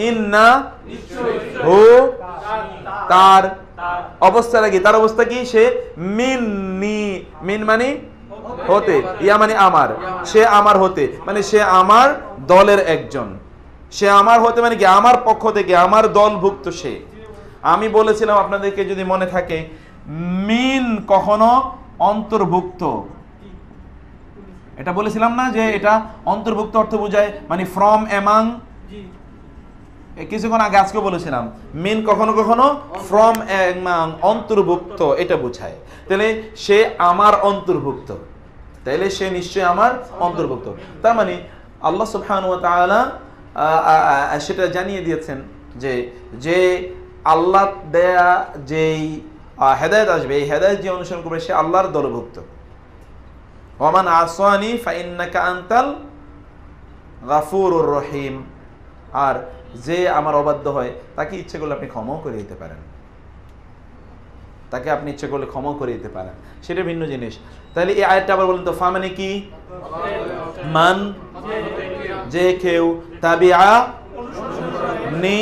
ইন্না হু তার অবস্থাটা কি? তার অবস্থা কি? সে মিন্নি, মিন মানে হতে, ইয়া মানে আমার, সে আমার হতে মানে সে আমার দলের একজন। সে আমার হতে মানে কি? আমার পক্ষ থেকে, আমার দলভুক্ত সে। আমি বলেছিলাম আপনাদেরকে যদি মনে থাকে, মিন কখনো অন্তর্ভুক্ত, এটা বলেছিলাম না যে এটা অন্তর্ভুক্ত অর্থ বোঝায়, মানে ফ্রম এমাং। কিছুক্ষণ আগে আজকে বলেছিলাম মিন কখনো কখনো ফ্রম এমাং, অন্তর্ভুক্ত এটা বোঝায়। তাহলে সে আমার অন্তর্ভুক্ত, তাইলে সে নিশ্চয়ই আমার অন্তর্ভুক্ত। তার মানে আল্লাহ সুবহানাহু ওয়া তাআলা সেটা জানিয়ে দিয়েছেন যে যে আল্লাহ দেয়া যেই হেদায়েত আসবে, এই হেদায়েত যে অনুসরণ করবে সে আল্লাহর দলভুক্ত। ওয়ামান আসানি ফাইন্নাকা আনতাল গাফুরুর রহিম। আর যে আমার অবাধ্য হয় তাকে ইচ্ছে করলে আপনি ক্ষমাও করে দিতে পারেন, তাকে আপনি ইচ্ছে করলে ক্ষমাও করে দিতে পারেন, সেটা ভিন্ন জিনিস। তাহলে এই আয়াতটা আবার বলেন তো, ফা মানে কি? মান যে কেউ, তাবিআ নি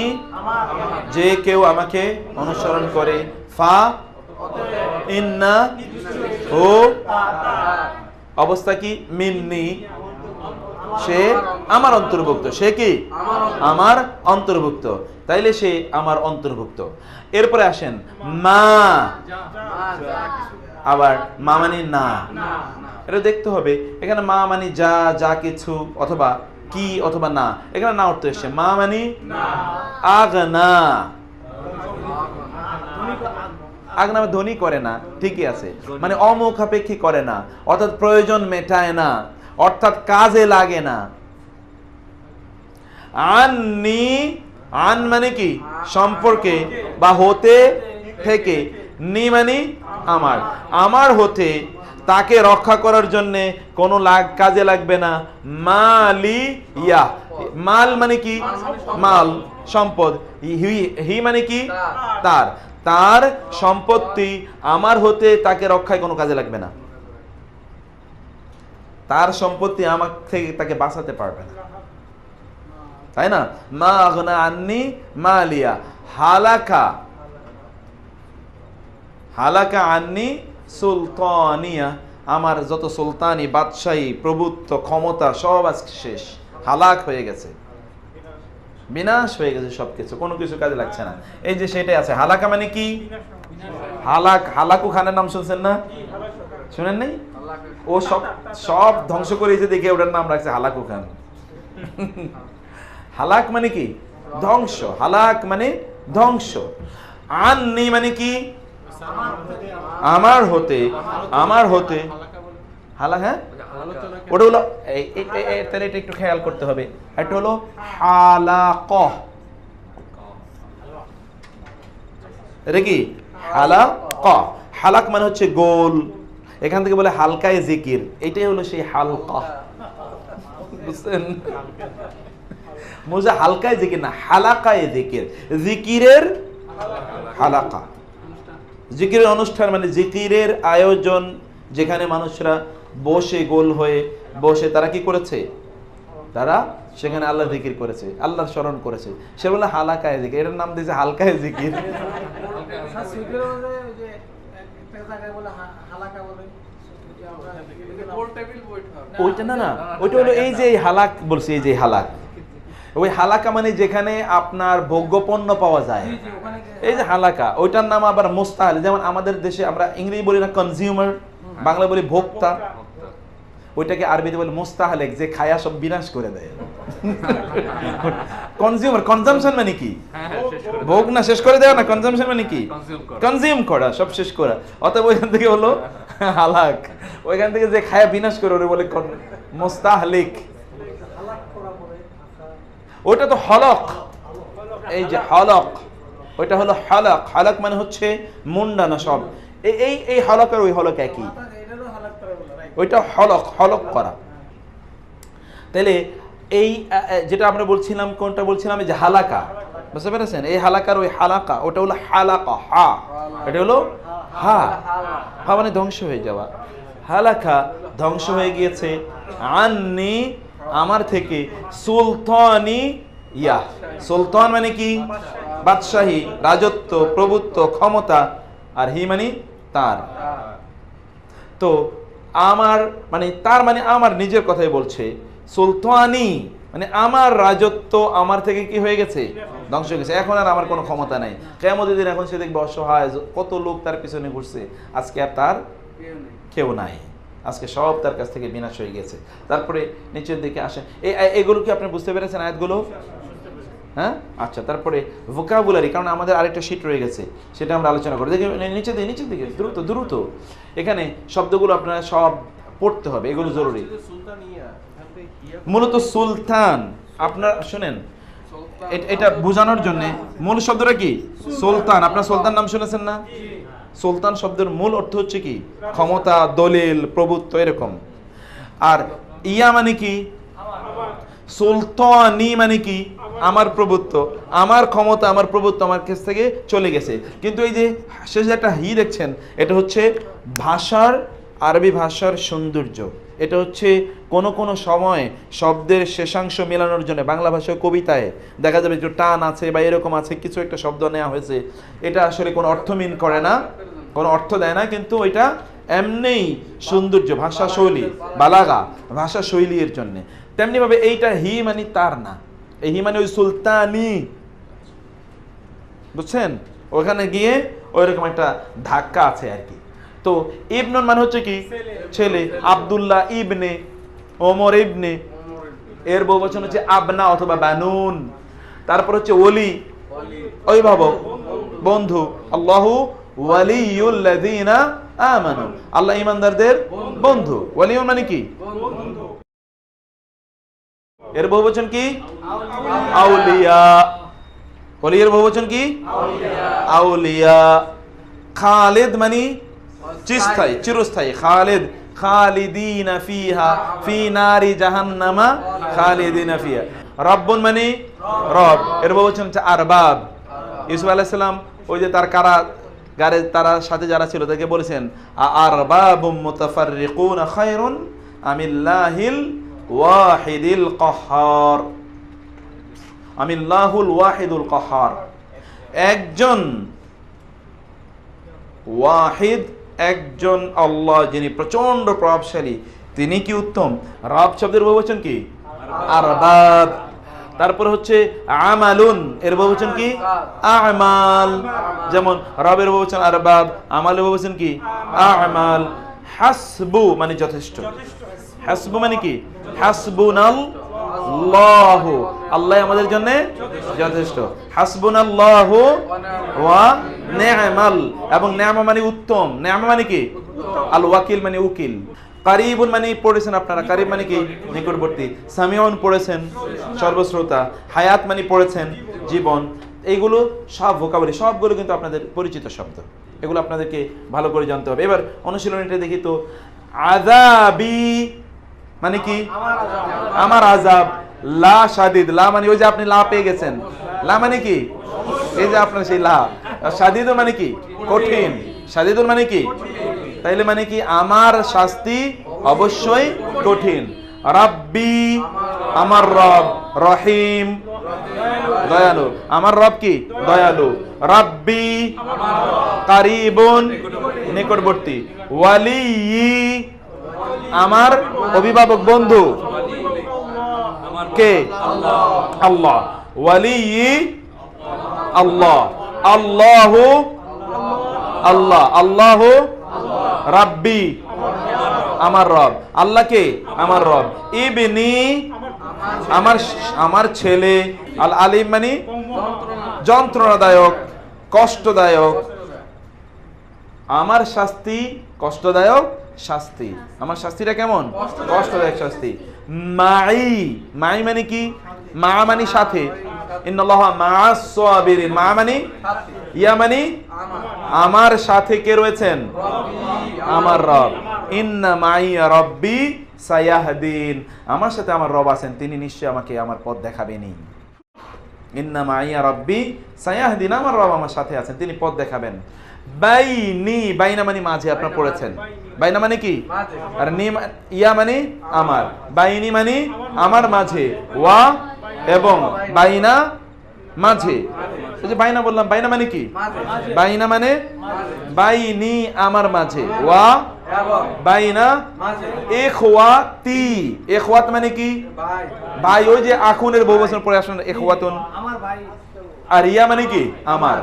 যে কেউ আমাকে অনুসরণ করে, ফা ইন্না হু অবস্থা কি? মিন্নি সে আমার অন্তর্ভুক্ত। সে কি? আমার অন্তর্ভুক্ত, তাইলে সে আমার অন্তর্ভুক্ত। এরপরে আসেন মা, আবার মা মানে না, এটা দেখতে হবে। এখানে মা মানে যা, যা কিছু, অথবা কি, অথবা না। এখানে না অর্থ এসছে, মা মানে আগনা। আগনা ধনী করে না, ঠিকই আছে, মানে অমুখাপেক্ষী করে না, অর্থাৎ প্রয়োজন মেটায় না, অর্থাৎ কাজে লাগে না। আননি, আন মানে কি? সম্পর্কে বা হতে থেকে, নি মানে আমার, আমার হতে তাকে রক্ষা করার জন্য কোনো কাজে লাগবে না। মালি ইয়া, মাল মানে কি? মাল সম্পদ, হি মানে কি? তার, তার সম্পত্তি আমার হতে তাকে রক্ষায় কোনো কাজে লাগবে না। তার সম্পত্তি আমার থেকে তাকে বাঁচাতে পারবে না, তাই না? মা আগনা আন্নি মালিয়া হালাকা, হালাকা আন্নি সুলতানিয়া, আমার যত সুলতানি, বাদশাহী, প্রভুত্ব, ক্ষমতা সব আজকে শেষ, হালাক হয়ে গেছে, বিনাশ হয়ে গেছে, সবকিছু, কোনো কিছু কাজে লাগছে না। এই যে সেটাই আছে। হালাকা মানে কি? হালাক, হালাকু খানের নাম শুনছেন না? শুনেন নাই? ও সব সব ধ্বংস করে যে দেখে ওটার নাম রাখছে হালাকু খান। হালাক মানে কি? ধ্বংস। হালাক মানে ধ্বংস। আননি মানে কি? আমার হতে, আমার হতে। হালাক, হ্যাঁ ওটা হলো, তাহলে এটা একটু খেয়াল করতে হবে। এটা হলো হালাক, এটা কি? হালাক। হালাক মানে হচ্ছে গোল, এখান থেকে বলে হালকায় জিকির, এটাই হলো সেই হালকা, বুঝছেন? মোজা হালকায় জিকির না, হালাকায় জিকির, জিকিরের হালাকা, জিকিরের অনুষ্ঠান মানে জিকিরের আয়োজন, যেখানে মানুষরা বসে গোল হয়ে বসে তারা কি করেছে? তারা সেখানে আল্লাহ জিকির করেছে, আল্লাহর স্মরণ করেছে, সে বলে হালাকায় জিকির, এটার নাম দিয়েছে হালকায় জিকির। ওইটা না, না ওইটা হলো এই যে হালাক বলছি, এই যে হালাক, ওই হালাকা মানে যেখানে আপনার ভোগ্যপণ্য পাওয়া যায়, এই যে হালাকা, ওইটার নাম আবার মুস্তাহাল। যেমন আমাদের দেশে আমরা ইংরেজি বলি না কনজিউমার, বাংলা বলি ভোক্তা, ওইটাকে আরবিতে বলে মুস্তাহালেক, যে খায়া সব বিনাশ করে দেয়। কনজিউমার, কনজাম্পশন মানে কি? ভোগ না, শেষ করে দেওয়া না। কনজাম্পশন মানে কি? কনজিউম করা, সব শেষ করা। অতএব ওইখান থেকে হলো হালাক, ওইখান থেকে যে খায়া বিনাশ করে ওরে বলে মুস্তাহলিক। ওইটা তো হলক, এই যে হলক, ওইটা হলো হলক। হলক মানে হচ্ছে মুন্ডানো সব, এই এই হলক আর ওই হলক একই, ওইটা হলক, হলক করা। তাহলে এই যেটা আমরা বলছিলাম, কোনটা বলছিলাম? এই যে হালাকা, বুঝতে পেরেছেন? এই হালাকার ওই হালাকা, ওটা হলো হালাকা, হা, এটা হলো হা, হা মানে ধ্বংস হয়ে যাওয়া। হালাকা ধ্বংস হয়ে গিয়েছে, আন্নি আমার থেকে, সুলতানি ইয়া। সুলতান মানে কি? বাদশাহী, রাজত্ব, প্রভুত্ব, ক্ষমতা। আর হি মানে তার। তো আমার মানে তার মানে আমার নিজের কথাই বলছে। সুলতানি মানে আমার রাজত্ব আমার থেকে কি হয়ে গেছে? ধ্বংস হয়ে গেছে। এখন আর আমার কোনো ক্ষমতা নাই। কিয়ামতের দিন এখন সে দেখবে অসহায়, কত লোক তার পিছনে ঘুরছে, আজকে আর তার কেউ নাই। আজকে সব তার কাছ থেকে বিনাশ হয়ে গেছে। তারপরে নিচের দিকে আসেন। এগুলো কি আপনি বুঝতে পেরেছেন আয়াতগুলো? হ্যাঁ, আচ্ছা। তারপরে ভোকাবুলারি, কারণ আমাদের আরেকটা শীট রয়ে গেছে, সেটা আমরা আলোচনা করি। দেখি নিচের দিকে দ্রুত দ্রুত। এখানে শব্দগুলো আপনারা সব পড়তে হবে, এগুলো জরুরি। মূলত সুলতান, আপনার শুনেন, এটা বোঝানোর জন্য মূল শব্দটা কি? সুলতান। আপনার সুলতান নাম শুনেছেন না? সুলতান শব্দের মূল অর্থ হচ্ছে কি? ক্ষমতা, দলিল, প্রভুত্ব, এরকম। আর ইয়া মানে কি? সুলতানি মানে কি? আমার প্রভুত্ব, আমার ক্ষমতা, আমার প্রভুত্ব আমার কাছ থেকে চলে গেছে। কিন্তু এই যে শেষে একটা হি দেখছেন, এটা হচ্ছে ভাষার, আরবি ভাষার সৌন্দর্য। এটা হচ্ছে কোনো কোনো সময় শব্দের শেষাংশ মেলানোর জন্য বাংলা ভাষায় কবিতায় দেখা যাবে যে টান আছে বা এরকম আছে, কিছু একটা শব্দ নেওয়া হয়েছে। এটা আসলে কোনো অর্থ মিন করে না, কোনো অর্থ দেয় না, কিন্তু এটা এমনিই সৌন্দর্য, ভাষা শৈলী, বালাগা, ভাষা শৈলী এর জন্যে। তেমনিভাবে এইটা হি মানে তার না, এই হি মানে ওই সুলতানি, বুঝছেন? ওখানে গিয়ে ওইরকম একটা ধাক্কা আছে আর কি। তো ইবনুন মানে হচ্ছে কি? ছেলে। আব্দুল্লাহ ইবনে, ওমর ইবনে, এর বহুবচন হচ্ছে আবনা অথবা বানুন। তারপর হচ্ছে ওলি, অভিভাবক, বন্ধু। আল্লাহু ওয়ালিয়ুল্লাযীনা আমানু, আল্লাহ ঈমানদারদের বন্ধু। ওয়ালিয়ুন মানে কি? এর বহুবচন কি? আউলিয়া। ওলিয়ের বহুবচন কি? আউলিয়া। খালিদ মানে চিরস্থায়ী, চিরস্থায়ী। খালিদ, খালিদিনা ফিহা, ফি নারি জাহান্নামা খালিদিনা ফিহা। রব্বুন মানে রব, এর বহুবচন হচ্ছে আরবাব। ইউসুফ আলাইহিস সালাম ওই যে তার কারাগারে তারা সাথে যারা ছিল তাকে বলেছেন আরবাবুম মুতাফাররিকুনা খায়রুন আমিল্লাহিল ওয়াহিদিল কাহ্হার, আমিল্লাহুল ওয়াহিদুল কাহ্হার। একজন ওয়াহিদ, একজন আল্লাহ যিনি প্রচন্ড প্রভাবশালী, তিনি কি উত্তম? রব শব্দের বহুবচন কি? আরবাব। তারপর হচ্ছে আমালুন, এর বহুবচন কি? আমাল। যেমন রবের বহুবচন আরবাব, আমালের বহুবচন কি? আমাল। হাসবু মানে যথেষ্ট। হাসবু মানে কি? হাসবুনাল্লাহু, আল্লাহ আমাদের জন্য যথেষ্ট। হাসবুনাল্লাহু ওয়া নি'মাল, এবং নি'মা মানে উত্তম। নি'মা মানে কি? আল ওয়াকিল মানে উকিল। কারিবুন মানে পড়েছেন আপনারা, কারিব মানে কি? নিকটবর্তী। সামিউন পড়েছেন, সর্বশ্রোতা। হায়াত মানে পড়েছেন, জীবন। এইগুলো সব ভোকাবুলারি, সবগুলো কিন্তু আপনাদের পরিচিত শব্দ, এগুলো আপনাদেরকে ভালো করে জানতে হবে। এবার অনুশীলনীটা দেখি তো। আযাবি মানে কি? আমার আযাব। লা শাদীদ, লা মানে ওই যে আপনি লা পেয়ে গেছেন, লা মানে কি? এই যে আপনার সেই লা। শাদীদ মানে কি? কঠিন। শাদীদ মানে কি? তাইলে মানে কি? আমার শাস্তি অবশ্যই কঠিন। রাব্বি আমার রব, রহিম দয়ালু, আমার রব কি? দয়ালু। রাব্বি কারিবুন নিকটবর্তী। ওয়ালি আমার অভিভাবক, বন্ধু। কে? আল্লাহ। ওয়ালি আল্লাহ। আল্লাহু আল্লাহ, আল্লাহু রাব্বি আমার রব। আল্লাহকে আমার রব। ইবনি আমার ছেলে। আল আলিম মানে যন্ত্রণাদায়ক, কষ্টদায়ক। আমার শাস্তি কষ্টদায়ক শাস্তি। আমার শাস্তিটা কেমন? কষ্টদায়ক শাস্তি। মাই, মাই মানে কি? মা মানে সাথে। ইন্নাল্লাহা মা'আস সাবিরিন, মা মানে ইয়া মানে আমার সাথে কে রয়েছেন? আমার রব। ইন্না মাইয়া রব্বি সায়াহদিন, আমার সাথে আমার রব আছেন, তিনি নিশ্চয়ই আমাকে আমার পথ দেখাবেনই। ইন্না মাইয়া রব্বি সায়াহদিন, আমার রব আমার সাথে আছেন, তিনি পথ দেখাবেন। বাইনি, বাইনা মানে মাঝে, আপনারা পড়েছেন। বাইনা মানে কি? আর নি ইয়া মানে আমার। বাইনি মানে আমার মাঝে। ওয়া এবং বাইনা মাঝে। এই যে বাইনা বললাম, বাইনা মানে কি? বাইনা মানে বাইনি আমার মাঝে, ওয়া বাইনা ইখওয়াতি। ইখওয়াত মানে কি? ভাই। ওই যে আখুনের বহুবচন পড়ে আসেন, ইখওয়াতুন। আর ইয়া মানে কি? আমার।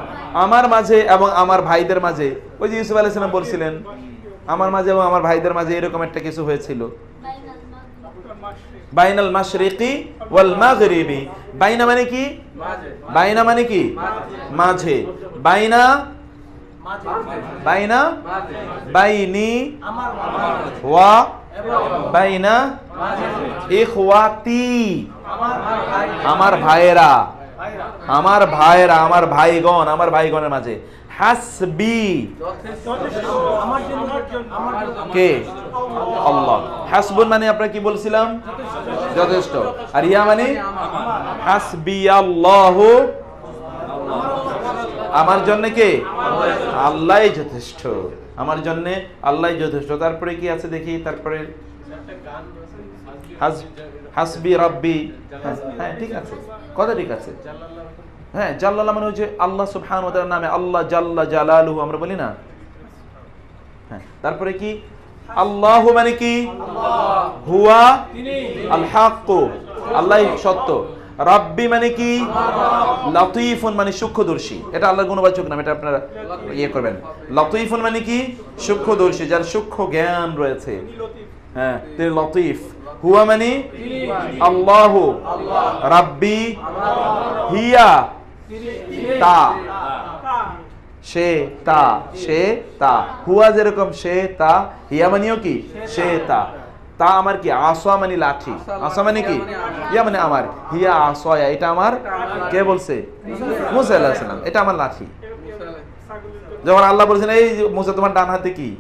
আমার মাঝে এবং আমার ভাইদের মাঝে। ওই যে ইউসুফ আলাইহিস সালাম বলছিলেন আমার মাঝে এবং আমার ভাইদের মাঝে এরকম একটা কিছু হয়েছিল। বাইনাল মাশরিকি ওয়াল মাগরিবি। বাইনা মানে কি? বাইনা মানে কি? মাঝে। বাইনা বাইনা বাইনি ওয়া বাইনা ইখওয়াতি। আমার ভাইয়েরা, আমার ভাইয়েরা, আমার ভাইগণ, আমার ভাইগণের মাঝে। হাসবি কে? আল্লাহ। হাসবুন মানে আপনারা কি বলছিলাম? যথেষ্ট। আর ইয়া মানে হাসবি আল্লাহু, আমার জন্য কে? আল্লাহই যথেষ্ট, আমার জন্য আল্লাহই যথেষ্ট। তারপরে কি আছে দেখি, তারপরে হাসবি রাব্বি। হ্যাঁ ঠিক আছে, কথা ঠিক আছে। হ্যাঁ, জাল্লাল্লাহ মানে হচ্ছে আল্লাহ সুবহানাহু ওয়া তাআলার নামে, আল্লাহ জাল্লা জালালুহু আমরা বলি না? হ্যাঁ, তারপরে কি? আল্লাহু মানে কি? হুয়া আল হক, আল্লাহই সত্য। রাব্বি মানে কি? লতীফুন মানে সূক্ষ্মদর্শী। এটা আল্লাহর গুণবাচক নাম, এটা আপনারা ইয়ে করবেন। লতীফুন মানে কি? সূক্ষ্মদর্শী, যার সূক্ষ্ম জ্ঞান রয়েছে। হ্যাঁ, তিনি লতীফ। হুয়া মানে আল্লাহু, রাব্বি হিয়া তা, সে তা, সে তা। হুয়া যেরকম সে তা, হিয়া মানেও কি? সে তা। তা আমার কি? আসা মানে লাঠি। আসা মানে কি? ইয়া মানে আমার। হিয়া আসয়া, এটা আমার। কে বলছে? মুসা আলাইহিস সালাম। এটা আমার লাঠি। যখন আল্লাহ বলছেন এই মুসা তোমার ডান হাতে কি,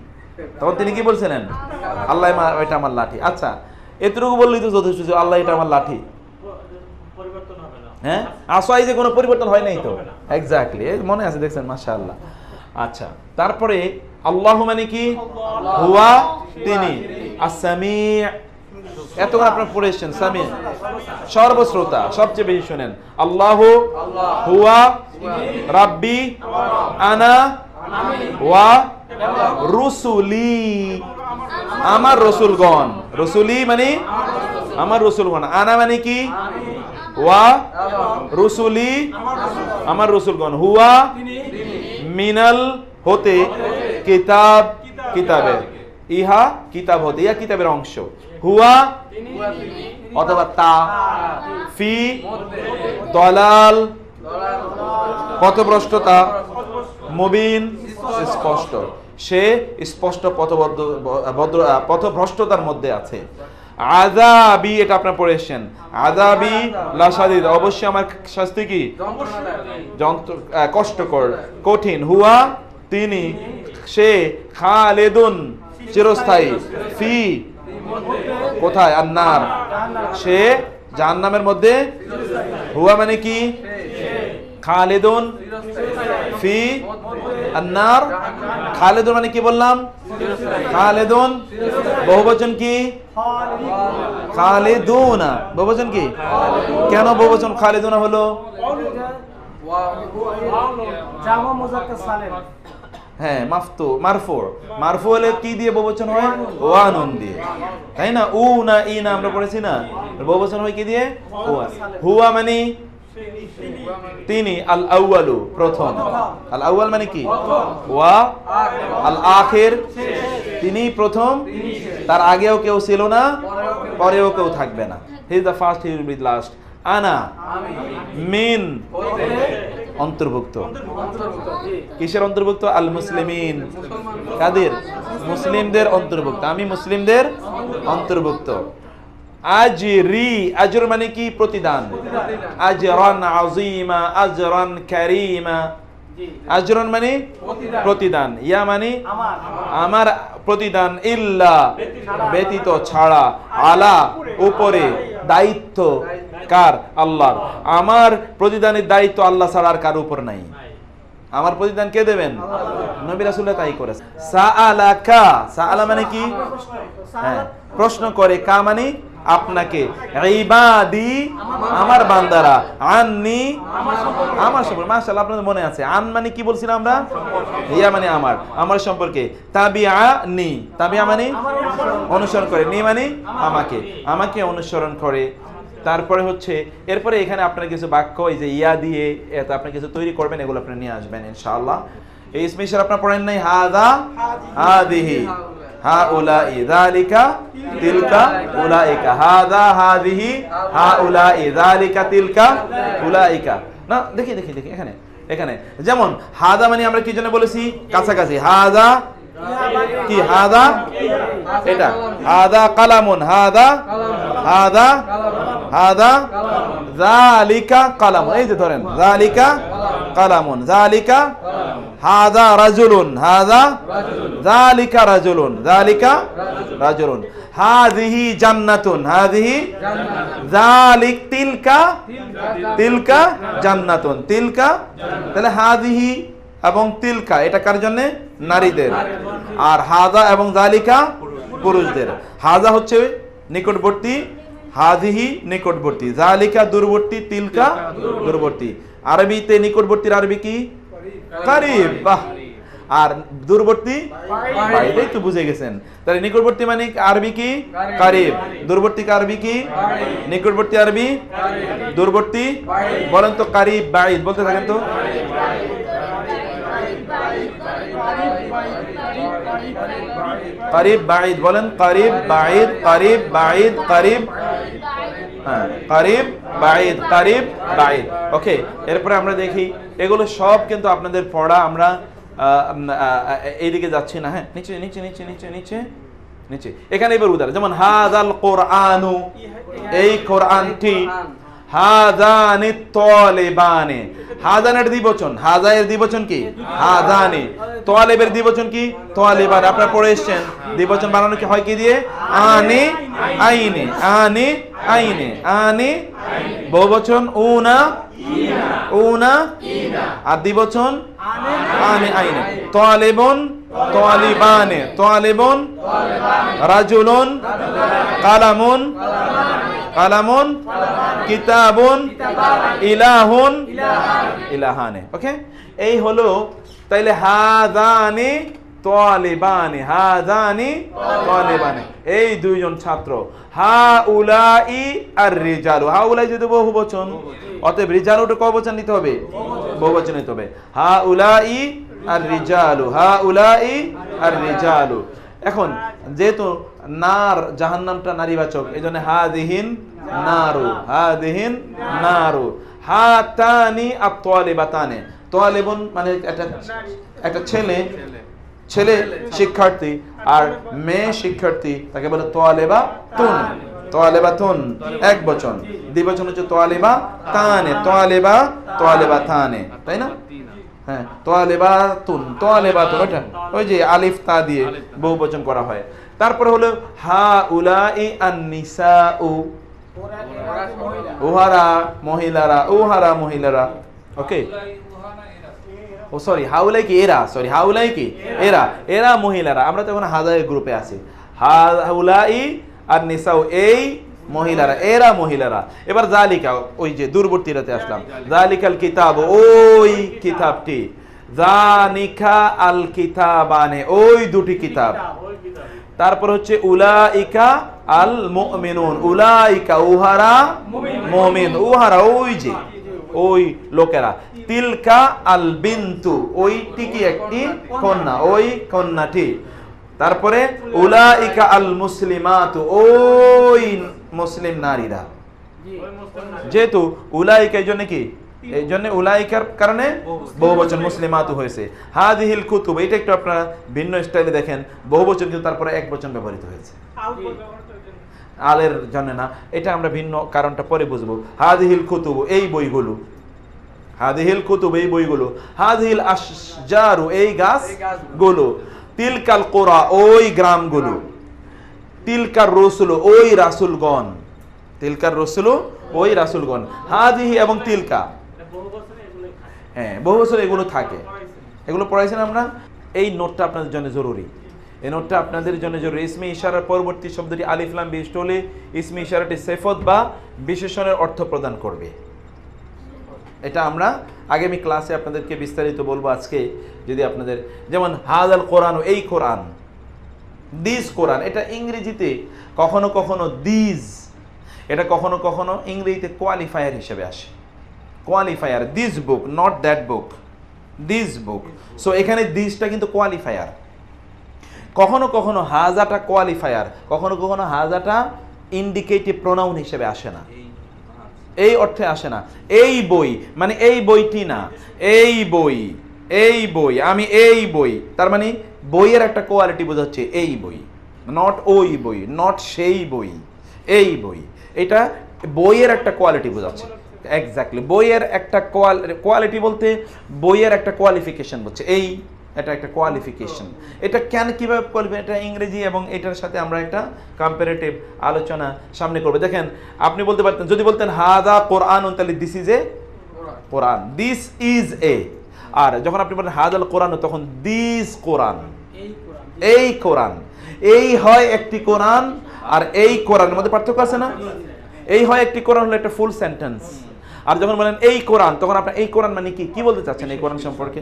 তখন তিনি কি বলছিলেন? আল্লাহ এটা আমার লাঠি। আচ্ছা, এতটুকু বললেই তো যথেষ্ট, আল্লাহ এটা আমার লাঠি। হ্যাঁ, আসোয়াই যে কোনো পরিবর্তন হয় নাই তো। এক্স্যাক্টলি, মনে আছে, দেখছেন, মাশাআল্লাহ। আচ্ছা, তারপরে আল্লাহু মানে কি? হুয়া তিনি। আস-সামি', এতক্ষণ আপনারা পড়েছেন। সামি সর্বশ্রোতা, সবচেয়ে বেশি শুনেন। আল্লাহু হুয়া রাব্বি আনা ওয়া রুসুলি, আমার রসুলগণ। রসুলি মানে আমার রসুলগণ। আনা মানে কি? ওয়া রুসুলি, আমার রসুলগণ। হুয়া মিনাল হতে, কিতাব কিতাবের, ইহা কিতাব হতে, ইহা কিতাবের অংশ। হুয়া অথবা তা, ফি দলাল পথভ্রষ্টতা, মুবিন স্পষ্ট, সে স্পষ্ট পথভ্রষ্টতার মধ্যে আছে। আযাবি, এটা আপনারা পড়েছেন। আযাবি লাশাদীদ, অবশ্যই আমার শাস্তি কি? কষ্টকর, কঠিন। হুয়া তিনি, সে খালিদুন চিরস্থায়ী, ফি কোথায়? আন্নার, সে জাহান্নামের মধ্যে। হুয়া মানে কি? খালিদুন ফি আন্নার। খালিদুন মানে কি বললাম? খালিদুন বহুবচন কি? খালিদুনা। বহুবচন কি? কেন বহুবচন খালিদুনা হলো? হ্যাঁ, মাফতু মারফু। মারফু হলে কি দিয়ে বহুবচন হয়? ওয়া নুন দিয়ে, তাই না? উ না ই না আমরা পড়েছি না? বহুবচন হয় কি দিয়ে? ওয়া। হুয়া মানে তিনি, আল আউয়ালু প্রথম। আল আউয়াল মানে কি? ওয়া আল আখির, তিনি প্রথম, তার আগেও কেউ ছিল না, পরেও কেউ থাকবে না। He is the first, he will be last. আনা মিন অন্তর্ভুক্ত। কিসের অন্তর্ভুক্ত? আল মুসলিমিন, কাদের? মুসলিমদের অন্তর্ভুক্ত। আমি মুসলিমদের অন্তর্ভুক্ত। আজরি, আজর মানে কি? প্রতিদান। আজরান আযীমা, আজরান কারীমা। আজরান মানে প্রতিদান, ইয়া মানে আমার প্রতিদান, ইল্লা ব্যতীত, ছাড়া, আলা উপরে, দায়িত্ব কার? আল্লাহর। আমার প্রতিদানের দায়িত্ব আল্লাহ ছাড়া আর কার উপর নাই। আমার প্রতিদান কে দেবেন? নবী রাসূলুল্লাহ তাই করেছে। সাআলাকা, সাআলা মানে কি? হ্যাঁ, প্রশ্ন করে। কা মানে আপনাকে, ইবাদি আমার বান্দারা, আননি আমার সম্পর্কে। মাশাআল্লাহ, আপনাদের মনে আছে আন মানে কি বলছিলাম আমরা? ইয়া মানে আমার সম্পর্কে। তাবিআনি, তাবিআ মানে অনুসরণ করে, নি মানে আমাকে অনুসরণ করে। তারপরে হচ্ছে এরপরে এখানে আপনার কিছু বাক্য, এই যে ইয়া দিয়ে আপনি কিছু তৈরি করবেন, এগুলো আপনি নিয়ে আসবেন ইনশাআল্লাহ। এই ইসমে ইশারা আপনারা পড়েন নাই? হাদা, হাদিহি, হাউলাই, যালিকা, তিলকা, উলাইকা। হাদা, হাদিহি, হাউলাই, যালিকা, তিলকা, উলাইকা। না, দেখি এখানে যেমন হাদা মানে আমরা কি জন্য বলেছি? কাছাকাছি। হাদা কি? হাদা এটা, হাদা কালামুন, হাদা যালিকা কালামুন। এই যে ধরেন যালিকা কালামুন, যালিকা, হাদা রাজুলুন, হাদা যালিকা রাজুলুন, যালিকা রাজুলুন। হাযিহি জান্নাতুন, হাযিহি যালিক, তিলকা জান্নাতুন, তিলকা। তাহলে হাযিহি এবং তিলকা এটা কার জন্য? নারীদের। আর হাদা এবং যালিকা পুরুষদের। হাদা হচ্ছে নিকটবর্তী, হাযিহি নিকটবর্তী, যালিকা দূরবর্তী, তিলকা দূরবর্তী। আরবিতে নিকটবর্তীর আরবি কি? কারিব। বাহ। আর দূরবর্তী বাইরে, তো বুঝে গেছেন। তাহলে নিকটবর্তী মানে আরবি কি? কারিব। দূরবর্তী আরবি কি? নিকটবর্তী আরবি দূরবর্তী। বলেন তো কারিব বাইদ, বলতে থাকেন তো। কারিব বাইদ বলেন, কারিব বাইদ, কারিব বাইদ, কারিব, হ্যাঁ, কারিব বাইদ, কারিব বাইদ। ওকে, এরপরে আমরা দেখি এগুলো সব কিন্তু আপনাদের পড়া। আমরা এইদিকে যাচ্ছি না, হ্যাঁ, নিচে নিচে নিচে নিচে নিচে নিচে। এখানে এবার উদাহরণ, যেমন হাযাল কোরআনু, এই কোরআনটি, হাযানি তালিবানে। হাযানের দ্বিবচন, হাযা এর দ্বিবচন কি? হাযানি। তালিবের দ্বিবচন কি? তালিবান। আপনারা পড়ে এসেছেন দ্বিবচন বানানো কি হয় কি দিয়ে? আনি আইনে, আনি আইনে, আনি। বহুবচন উনা, উনা। আর দ্বিবচন আনি আইনে। তালিবুন, তালিবানে, তালিবুন, রাজুলুন, কালামুন, কালামুন, কিতাবুন, ইলাহুন, ইলাহানে। ওকে, এই হলো তাইলে হাযানি তালিবানি, হাযানি তালিবানি, এই দুইজন ছাত্র। হাউলাই আর রিজালু, হাউলাই যদি বহুবচন, অতএব রিজালুটা কবচন নিতে হবে? বহুবচন নিতে হবে। হাউলাই আর রিজালু, হাউলাই আর রিজালু। এখন যেহেতু নার, জাহান্নামটা নারীবাচক, এই জন্য হাযিহিন নারু, হাযিহিন নারু। হাতানি আত-তালিবাতানে, তালিবুন মানে একটা ছেলে শিক্ষার্থী, আর মেয়ে শিক্ষার্থী, তাকে বলে তালিবাতুন, তালিবাতুন এক বচন। দ্বিবচন হচ্ছে তালিবাতানে, তালিবাতানে, তাই না? হ্যাঁ, তালিবাতুন, তালিবাতুন, ওটা ওই যে আলিফ তা দিয়ে বহুবচন করা হয়। তারপরে হলো হাউলাই আন-নিসাউ, উহারা মহিলারা, উহারা মহিলারা। ওকে, ও সরি, হাউলাই কি এরা, সরি হাউলাই কি এরা, এরা মহিলারা। আমরা তো এখন হাজারের গ্রুপে আছি। হাউলাই আর নিসাউ এই মহিলারা, এরা মহিলারা। এবার যালিকা, ওই যে দূরবর্তীরাতে আসলাম। যালিকাল কিতাব, ওই কিতাবটি। যানিকা আল কিতাবানে, ওই দুটি কিতাব। তারপর হচ্ছে উলাইকা আল মুমিনুন, উলাইকা উহারা মুমিন, উহারা ওই যে ওই লোকেরা। তিলকা আল বিন্তু, ওইটি কি একটি কন্যা, ওই কন্যাটি। তারপরে উলাইকা আল মুসলিমাতু, ওই মুসলিম নারীরা। যেহেতু উলাইকা এই জন্য কি, এই জন্য উলাইকার কারণে বহুবচন মুসলিমাতু হয়েছে। হাযিহিল কুতুব, এটা একটু আপনারা ভিন্ন স্টাইলে দেখেন, বহুবচন কিন্তু তারপরে এক বচন ব্যবহৃত হয়েছে, আলের জন্য না। এটা আমরা ভিন্ন কারণটা পরে বুঝবো। হাযিহিল কুতুব, এই বইগুলো, হাযিহিল কুতুব এই বইগুলো। হাযিহিল আশজারু, এই গাছগুলো। তিলকাল কুরা, ওই গ্রামগুলো। তিলকার রাসূল, ওই রাসূলগণ, তিলকার রাসূল, ওই রাসূলগণ। হাযিহি এবং তিলকা, হ্যাঁ বহু বছর এগুলো থাকে, এগুলো পড়াইছেন আমরা। এই নোটটা আপনাদের জন্য জরুরি। এই নোটটা আপনাদের জন্য জরুরি। ইসমে ইশারার পরবর্তী শব্দটি আলিফ লাম বিশিষ্ট হলে ইসমে ইশারাটি সিফত বা বিশেষণের অর্থ প্রদান করবে। এটা আমরা আগামী ক্লাসে আপনাদেরকে বিস্তারিত বলবো। আজকে যদি আপনাদের যেমন হাযাল কোরআন, এই কোরআন, দিস কোরআন, এটা ইংরেজিতে কখনো কখনো দিস, এটা কখনো কখনো ইংরেজিতে কোয়ালিফায়ার হিসেবে আসে। Qualifier, this book, not that book, this book. So এখানে দিসটা কিন্তু কোয়ালিফায়ার। কখনো কখনো হাজাটা কোয়ালিফায়ার, কখনো কখনো হাজাটা ইন্ডিকেটিভ প্রোনাউন হিসেবে আসে না, এই অর্থে আসে না। এই বই মানে এই বইটি না, এই বই, এই বই, আমি এই বই, তার মানে বইয়ের একটা কোয়ালিটি বোঝাচ্ছে এই বই, নট ওই বই, নট সেই বই, এই বই। এটা বইয়ের একটা কোয়ালিটি বোঝাচ্ছে। এক্স্যাক্টলি, বইয়ের একটা কোয়ালিটি বলতে বইয়ের একটা কোয়ালিফিকেশন বলছে, এই এটা একটা কোয়ালিফিকেশন। এটা কেন কিভাবে করবে, এটা ইংরেজি এবং এটার সাথে আমরা একটা কম্পারেটিভ আলোচনা সামনে করব। দেখেন, আপনি বলতে পারতেন, যদি বলতেন হাদা কোরআন, তাহলে this is a Quran, this is a. আর যখন আপনি বলেন হাদাল কোরআন, তখন দিস কোরআন, এই কোরআন। এই হয় একটি কোরআন আর এই কোরআনের মধ্যে পার্থক্য আছে না? এই হয় একটি কোরআন হলো একটা ফুল সেন্টেন্স। আর যখন বলেন এই কোরআন, তখন আপনার এই কোরআন মানে কি বলতে চাচ্ছেন এই কোরআন সম্পর্কে?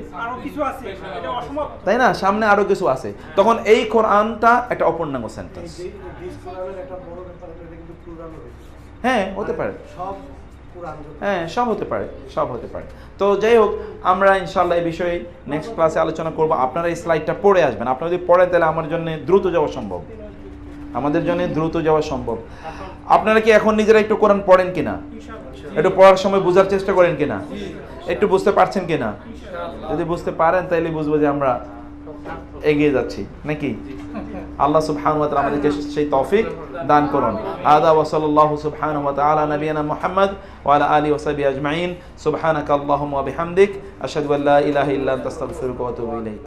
তাই না, সামনে আরো কিছু আছে। তখন এই কোরআনটা একটা অপূর্ণাঙ্গ সেন্টেন্স। হ্যাঁ, হতে পারে, হ্যাঁ, সব হতে পারে, সব হতে পারে। তো যাই হোক, আমরা ইনশাআল্লাহ এই বিষয়ে নেক্সট ক্লাসে আলোচনা করব। আপনারা এই স্লাইডটা পড়ে আসবেন। আপনারা যদি পড়েন তাহলে আমার জন্য দ্রুত যাওয়া সম্ভব, আমাদের জন্য দ্রুত যাওয়া সম্ভব। আপনারা কি এখন নিজেরা একটু কোরআন পড়েন কিনা? একটু পড়ার সময় বোঝার চেষ্টা করেন কিনা? একটু বুঝতে পারছেন কিনা? যদি বুঝতে পারেন তাহলে বুঝবো যে আমরা এগিয়ে যাচ্ছি নাকি। আল্লাহ সুবহানাহু ওয়া তাআলা আমাদেরকে সেই তৌফিক দান করুন। আদা ওয়া সাল্লাল্লাহু সুবহানাহু ওয়া তাআলা নবিয়ানা মুহাম্মদ ওয়া আলা আলিহি ওয়া সাহবিহি আজমাইন। সুবহানাকা আল্লাহুম্মা ওয়া বিহামদিক আশহাদু আল্লা ইলাহা ইল্লা আনতা আস্তাগফিরুকা ওয়া আতুবু ইলাইক।